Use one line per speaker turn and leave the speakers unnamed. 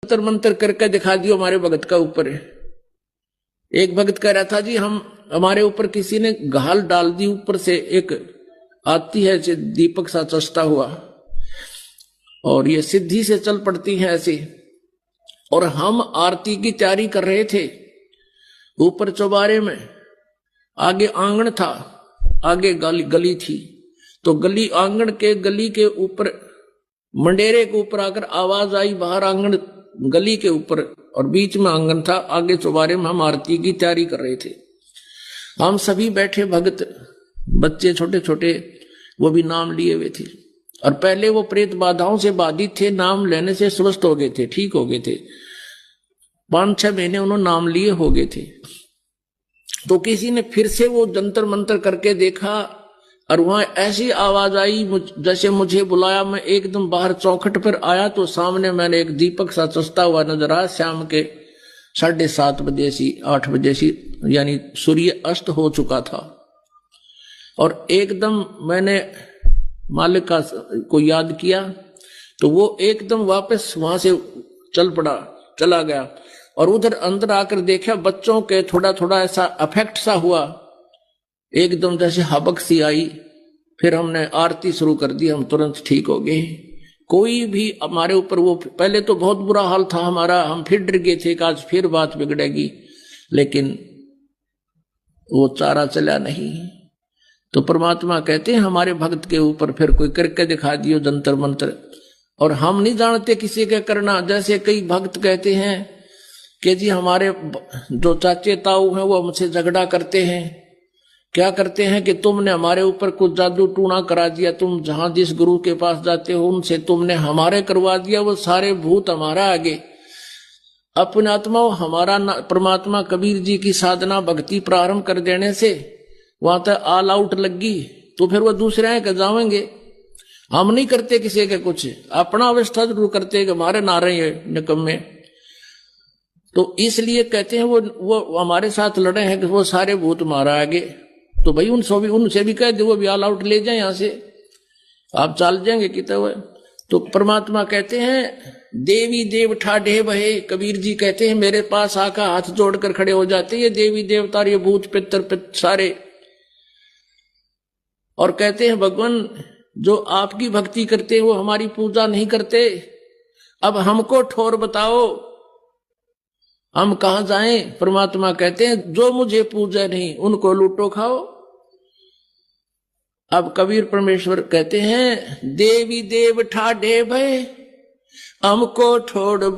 जंतर मंतर करके दिखा दियो हमारे भगत का ऊपर है। एक भगत कह रहा था जी हमारे ऊपर किसी ने घाल डाल दी, ऊपर से एक आती है दीपक सा चस्ता हुआ और ये सिद्धि से चल पड़ती है ऐसे। और हम आरती की तैयारी कर रहे थे ऊपर चौबारे में, आगे आंगन था, आगे गली थी, तो गली आंगन के गली के ऊपर मंडेरे के ऊपर आकर आवाज आई बाहर आंगन गली के ऊपर, और बीच में आंगन था, आगे चौबारे में हम आरती की तैयारी कर रहे थे। हम सभी बैठे भगत, बच्चे छोटे छोटे, वो भी नाम लिए हुए थे। और पहले वो प्रेत बाधाओं से बाधित थे, नाम लेने से स्वस्थ हो गए थे, ठीक हो गए थे, 5-6 महीने उन्होंने नाम लिए हो गए थे। तो किसी ने फिर से वो जंतर मंतर करके देखा और वहां ऐसी आवाज आई जैसे मुझे बुलाया। मैं एकदम बाहर चौखट पर आया तो सामने मैंने एक दीपक सा चस्ता हुआ नजर आया, शाम के 7:30 बजे सी 8 बजे सी, यानी सूर्य अस्त हो चुका था। और एकदम मैंने मालिक का को याद किया तो वो एकदम वापस वहां से चला गया। और उधर अंदर आकर देखा बच्चों के थोड़ा थोड़ा ऐसा अफेक्ट सा हुआ, एकदम जैसे हबक सी आई। फिर हमने आरती शुरू कर दी, हम तुरंत ठीक हो गए। कोई भी हमारे ऊपर वो, पहले तो बहुत बुरा हाल था हमारा, हम फिर डर गए थे कि आज फिर बात बिगड़ेगी, लेकिन वो चारा चला नहीं। तो परमात्मा कहते हैं हमारे भक्त के ऊपर फिर कोई करके दिखा दियो जंतर मंत्र, और हम नहीं जानते किसी का करना। जैसे कई भक्त कहते हैं कि जी हमारे जो चाचे ताऊ हैं वो हमसे झगड़ा करते हैं, क्या करते हैं कि तुमने हमारे ऊपर कुछ जादू टूना करा दिया, तुम जहां जिस गुरु के पास जाते हो उनसे तुमने हमारे करवा दिया, वो सारे भूत हमारा आगे। अपने आत्मा हमारा परमात्मा कबीर जी की साधना भक्ति प्रारंभ कर देने से वहां तक ऑल आउट लगी, तो फिर वो दूसरे के जाएंगे। हम नहीं करते किसी के कुछ, अपना अवस्था जरूर करते कि हमारे नारे निकम्मे। तो इसलिए कहते हैं वो हमारे साथ लड़े हैं कि वो सारे भूत मारा आगे। तो भाई उनसे भी कह दो वो भी ऑल आउट ले जाए, यहां से आप चल जाएंगे कितने हुए। तो परमात्मा कहते हैं देवी देव ठाढ़े बहे, कबीर जी कहते हैं मेरे पास आकर हाथ जोड़कर खड़े हो जाते ये देवी देवता, ये भूत पितर सारे। और कहते हैं भगवान जो आपकी भक्ति करते हैं वो हमारी पूजा नहीं करते, अब हमको ठोर बताओ हम कहां जाएं। परमात्मा कहते हैं जो मुझे पूजा नहीं उनको लूटो खाओ। अब कबीर परमेश्वर कहते हैं देवी देव ठाढ़े भय हमको ठोर